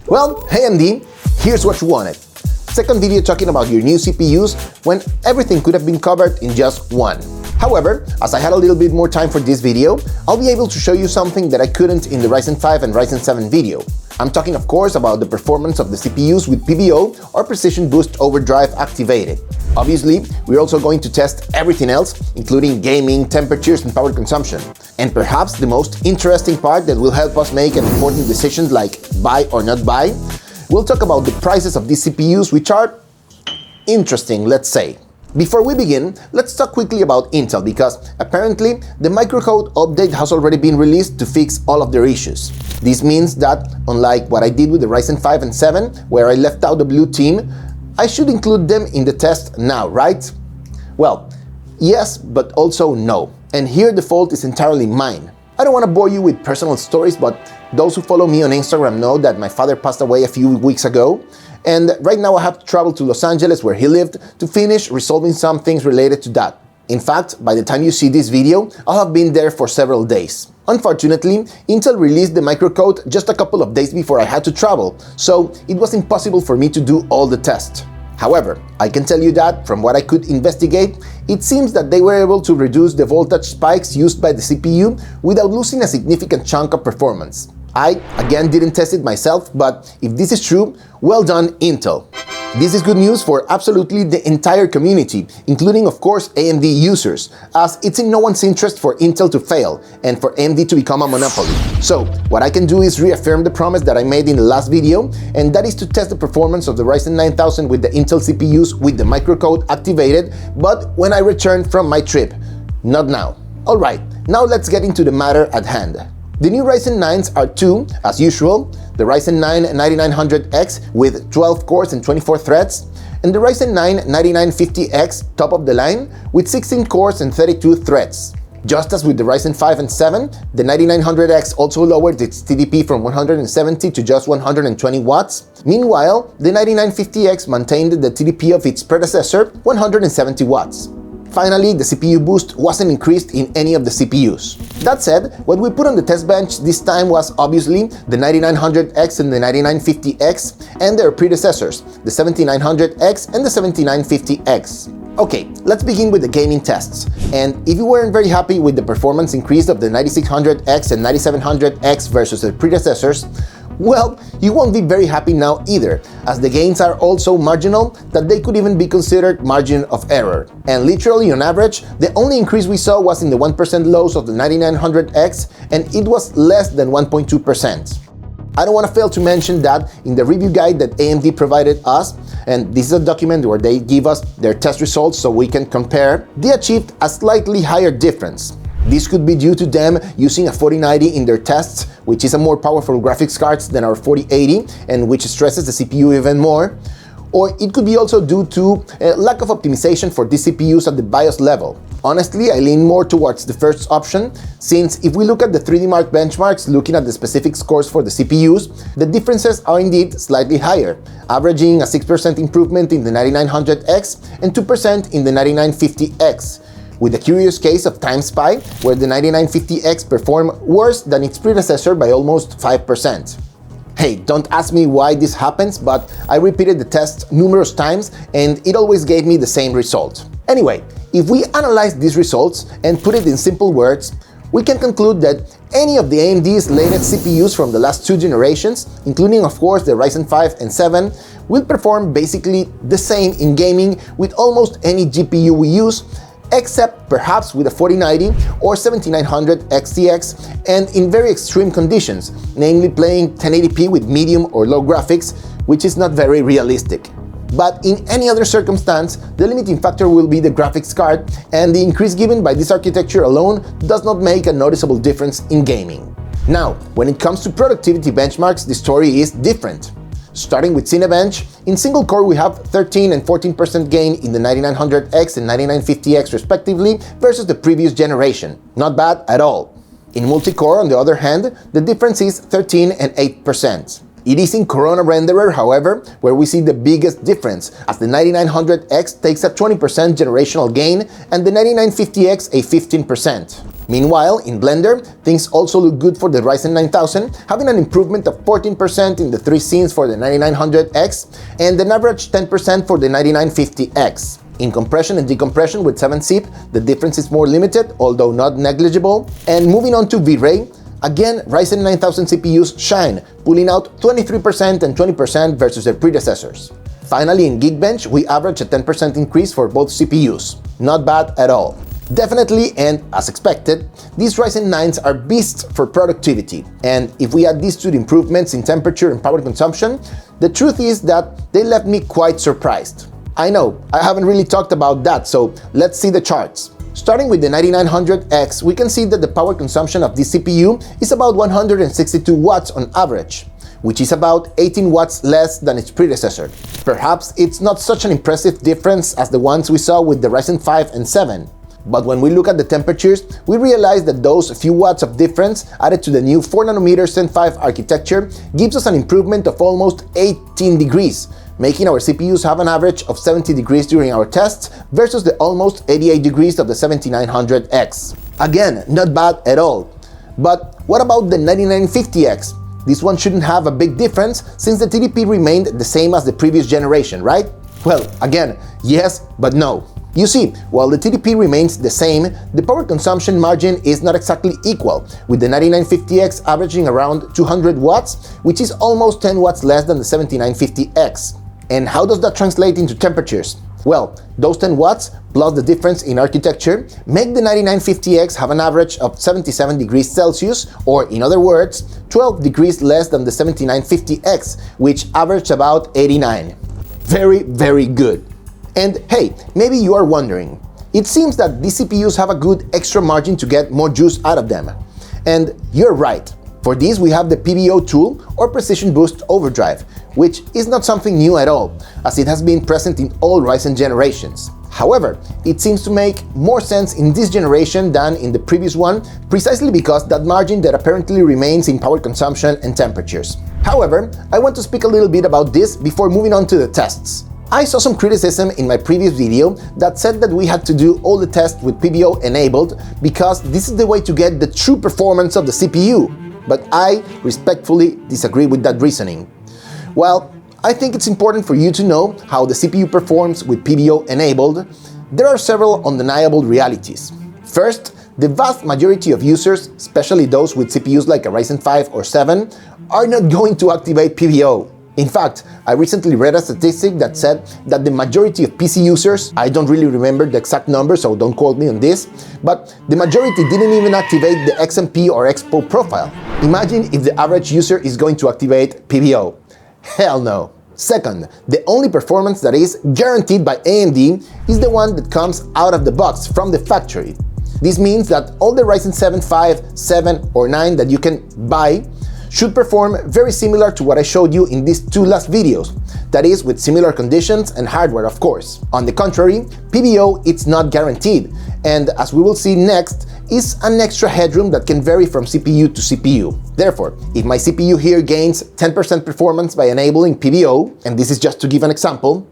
Well, hey AMD, here's what you wanted. Second video talking about your new CPUs when everything could have been covered in just one. However, as I had a little bit more time for this video, I'll be able to show you something that I couldn't in the Ryzen 5 and Ryzen 7 video. I'm talking of course about the performance of the CPUs with PBO or Precision Boost Overdrive activated. Obviously, we're also going to test everything else, including gaming, temperatures, and power consumption. And perhaps the most interesting part that will help us make an important decision like buy or not buy, we'll talk about the prices of these CPUs, which are interesting, let's say. Before we begin, let's talk quickly about Intel because apparently the microcode update has already been released to fix all of their issues. This means that, unlike what I did with the Ryzen 5 and 7, where I left out the blue team, I should include them in the test now, right? Well, yes, but also no. And here the fault is entirely mine. I don't want to bore you with personal stories, but those who follow me on Instagram know that my father passed away a few weeks ago, and right now I have to travel to Los Angeles, where he lived, to finish resolving some things related to that. In fact, by the time you see this video, I'll have been there for several days. Unfortunately, Intel released the microcode just a couple of days before I had to travel, so it was impossible for me to do all the tests. However, I can tell you that, from what I could investigate, it seems that they were able to reduce the voltage spikes used by the CPU without losing a significant chunk of performance. I, again, didn't test it myself, but if this is true, well done, Intel. This is good news for absolutely the entire community, including, of course, AMD users, as it's in no one's interest for Intel to fail and for AMD to become a monopoly. So, what I can do is reaffirm the promise that I made in the last video, and that is to test the performance of the Ryzen 9000 with the Intel CPUs with the microcode activated, but when I return from my trip, not now. Alright, now let's get into the matter at hand. The new Ryzen 9s are two, as usual, the Ryzen 9 9900X with 12 cores and 24 threads, and the Ryzen 9 9950X top of the line with 16 cores and 32 threads. Just as with the Ryzen 5 and 7, the 9900X also lowered its TDP from 170 to just 120 watts. Meanwhile, the 9950X maintained the TDP of its predecessor, 170 watts. Finally, the CPU boost wasn't increased in any of the CPUs. That said, what we put on the test bench this time was obviously the 9900X and the 9950X and their predecessors, the 7900X and the 7950X. Okay, let's begin with the gaming tests. And if you weren't very happy with the performance increase of the 9600X and 9700X versus their predecessors, well, you won't be very happy now either, as the gains are also marginal that they could even be considered margin of error. And literally on average, the only increase we saw was in the 1% lows of the 9900X, and it was less than 1.2%. I don't want to fail to mention that in the review guide that AMD provided us, and this is a document where they give us their test results so we can compare, they achieved a slightly higher difference. This could be due to them using a 4090 in their tests, which is a more powerful graphics card than our 4080 and which stresses the CPU even more. Or it could be also due to a lack of optimization for these CPUs at the BIOS level. Honestly, I lean more towards the first option, since if we look at the 3D Mark benchmarks looking at the specific scores for the CPUs, the differences are indeed slightly higher, averaging a 6% improvement in the 9900X and 2% in the 9950X. With the curious case of TimeSpy, where the 9950X performed worse than its predecessor by almost 5%. Hey, don't ask me why this happens, but I repeated the test numerous times and it always gave me the same result. Anyway, if we analyze these results and put it in simple words, we can conclude that any of the AMD's latest CPUs from the last two generations, including of course the Ryzen 5 and 7, will perform basically the same in gaming with almost any GPU we use, except perhaps with a 4090 or 7900 XTX, and in very extreme conditions, namely playing 1080p with medium or low graphics, which is not very realistic. But in any other circumstance, the limiting factor will be the graphics card, and the increase given by this architecture alone does not make a noticeable difference in gaming. Now, when it comes to productivity benchmarks, the story is different. Starting with Cinebench, in single core we have 13 and 14% gain in the 9900X and 9950X respectively versus the previous generation. Not bad at all. In multi-core, on the other hand, the difference is 13 and 8%. It is in Corona Renderer, however, where we see the biggest difference, as the 9900X takes a 20% generational gain and the 9950X a 15%. Meanwhile, in Blender, things also look good for the Ryzen 9000, having an improvement of 14% in the 3 scenes for the 9900X and an average 10% for the 9950X. In compression and decompression with 7-zip, the difference is more limited, although not negligible. And moving on to V-Ray, again, Ryzen 9000 CPUs shine, pulling out 23% and 20% versus their predecessors. Finally, in Geekbench, we average a 10% increase for both CPUs. Not bad at all. Definitely, and as expected, these Ryzen 9s are beasts for productivity. And if we add these to the improvements in temperature and power consumption, the truth is that they left me quite surprised. I know, I haven't really talked about that, so let's see the charts. Starting with the 9900X, we can see that the power consumption of this CPU is about 162 watts on average, which is about 18 watts less than its predecessor. Perhaps it's not such an impressive difference as the ones we saw with the Ryzen 5 and 7. But when we look at the temperatures, we realize that those few watts of difference added to the new 4nm Zen 5 architecture gives us an improvement of almost 18 degrees, making our CPUs have an average of 70 degrees during our tests versus the almost 88 degrees of the 7900X. Again, not bad at all. But what about the 9950X? This one shouldn't have a big difference since the TDP remained the same as the previous generation, right? Well, again, yes, but no. You see, while the TDP remains the same, the power consumption margin is not exactly equal, with the 9950X averaging around 200 watts, which is almost 10 watts less than the 7950X. And how does that translate into temperatures? Well, those 10 watts, plus the difference in architecture, make the 9950X have an average of 77 degrees Celsius, or in other words, 12 degrees less than the 7950X, which averaged about 89. Very, very good. And hey, maybe you are wondering, it seems that these CPUs have a good extra margin to get more juice out of them. And you're right. For this, we have the PBO tool, or Precision Boost Overdrive, which is not something new at all, as it has been present in all Ryzen generations. However, it seems to make more sense in this generation than in the previous one, precisely because that margin that apparently remains in power consumption and temperatures. However, I want to speak a little bit about this before moving on to the tests. I saw some criticism in my previous video that said that we had to do all the tests with PBO enabled because this is the way to get the true performance of the CPU. But I respectfully disagree with that reasoning. Well, I think it's important for you to know how the CPU performs with PBO enabled. There are several undeniable realities. First, the vast majority of users, especially those with CPUs like a Ryzen 5 or 7, are not going to activate PBO. In fact, I recently read a statistic that said that the majority of PC users, I don't really remember the exact number, so don't quote me on this, but the majority didn't even activate the XMP or Expo profile. Imagine if the average user is going to activate PBO. Hell no. Second, the only performance that is guaranteed by AMD is the one that comes out of the box from the factory. This means that all the Ryzen 7 5, 7, or 9 that you can buy should perform very similar to what I showed you in these two last videos, that is, with similar conditions and hardware, of course. On the contrary, PBO it's not guaranteed, and as we will see next, is an extra headroom that can vary from CPU to CPU. Therefore, if my CPU here gains 10% performance by enabling PBO, and this is just to give an example,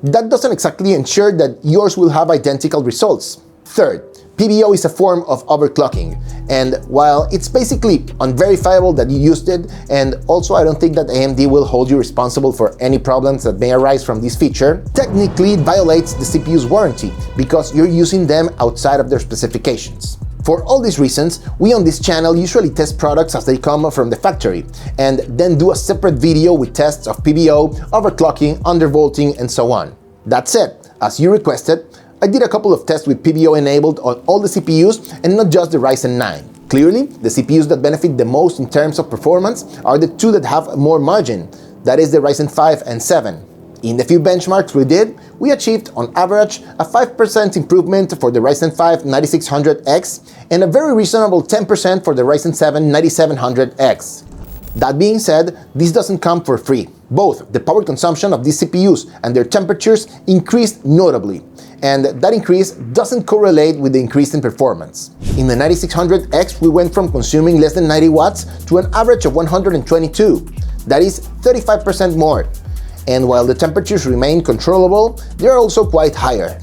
that doesn't exactly ensure that yours will have identical results. Third, PBO is a form of overclocking, and while it's basically unverifiable that you used it, and also I don't think that AMD will hold you responsible for any problems that may arise from this feature, technically it violates the CPU's warranty because you're using them outside of their specifications. For all these reasons, we on this channel usually test products as they come from the factory, and then do a separate video with tests of PBO, overclocking, undervolting, and so on. That said, as you requested, I did a couple of tests with PBO enabled on all the CPUs and not just the Ryzen 9. Clearly, the CPUs that benefit the most in terms of performance are the two that have more margin, that is the Ryzen 5 and 7. In the few benchmarks we did, we achieved on average a 5% improvement for the Ryzen 5 9600X and a very reasonable 10% for the Ryzen 7 9700X. That being said, this doesn't come for free. Both the power consumption of these CPUs and their temperatures increased notably, and that increase doesn't correlate with the increase in performance. In the 9600X, we went from consuming less than 90 watts to an average of 122. That is 35% more. And while the temperatures remain controllable, they are also quite higher.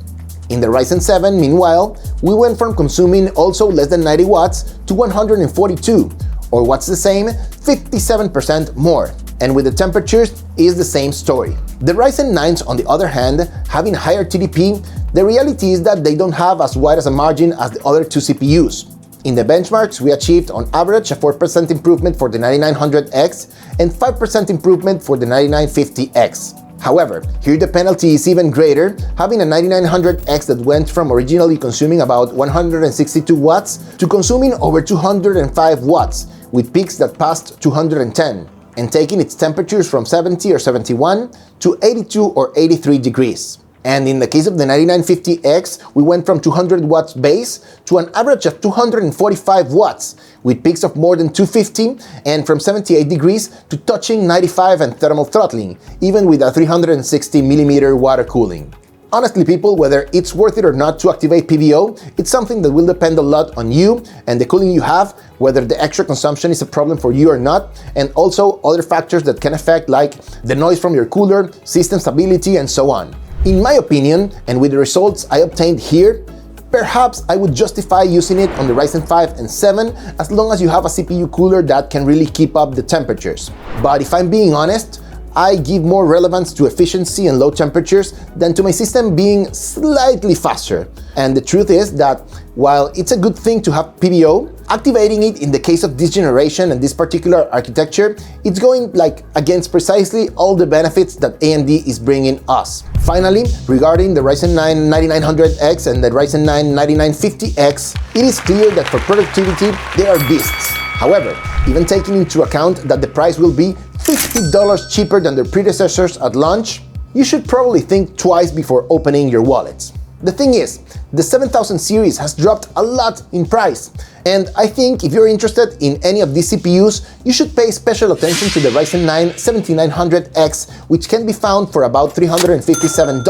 In the Ryzen 7, meanwhile, we went from consuming also less than 90 watts to 142, or what's the same, 57% more. And with the temperatures, is the same story. The Ryzen 9s, on the other hand, having higher TDP, the reality is that they don't have as wide as a margin as the other two CPUs. In the benchmarks, we achieved on average a 4% improvement for the 9900X and 5% improvement for the 9950X. However, here the penalty is even greater, having a 9900X that went from originally consuming about 162 watts to consuming over 205 watts, with peaks that passed 210, and taking its temperatures from 70 or 71 to 82 or 83 degrees. And in the case of the 9950X, we went from 200 watts base to an average of 245 watts, with peaks of more than 250, and from 78 degrees to touching 95 and thermal throttling, even with a 360mm water cooling. Honestly, people, whether it's worth it or not to activate PBO, it's something that will depend a lot on you and the cooling you have, whether the extra consumption is a problem for you or not, and also other factors that can affect, like the noise from your cooler, system stability, and so on. In my opinion, and with the results I obtained here, perhaps I would justify using it on the Ryzen 5 and 7 as long as you have a CPU cooler that can really keep up the temperatures. But if I'm being honest, I give more relevance to efficiency and low temperatures than to my system being slightly faster. And the truth is that while it's a good thing to have PBO, activating it in the case of this generation and this particular architecture, it's going against precisely all the benefits that AMD is bringing us. Finally, regarding the Ryzen 9 9900X and the Ryzen 9 9950X, it is clear that for productivity, they are beasts. However, even taking into account that the price will be $50 cheaper than their predecessors at launch, you should probably think twice before opening your wallets. The thing is, the 7000 series has dropped a lot in price, and I think if you're interested in any of these CPUs, you should pay special attention to the Ryzen 9 7900X, which can be found for about $357.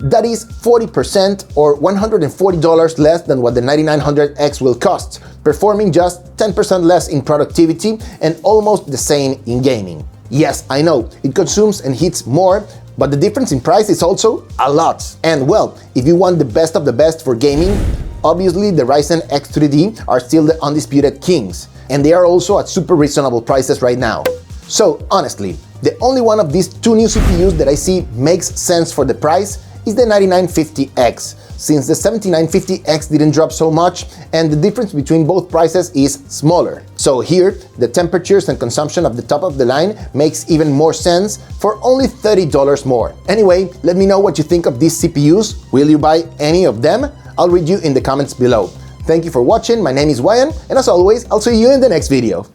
That is 40% or $140 less than what the 9900X will cost, performing just 10% less in productivity and almost the same in gaming. Yes, I know, it consumes and heats more, but the difference in price is also a lot. And well, if you want the best of the best for gaming, obviously the Ryzen X3D are still the undisputed kings, and they are also at super reasonable prices right now. So honestly, the only one of these two new CPUs that I see makes sense for the price is the 9950X, since the 7950X didn't drop so much and the difference between both prices is smaller. So here, the temperatures and consumption of the top of the line makes even more sense for only $30 more. Anyway, let me know what you think of these CPUs. Will you buy any of them? I'll read you in the comments below. Thank you for watching, my name is Ryan, and as always, I'll see you in the next video.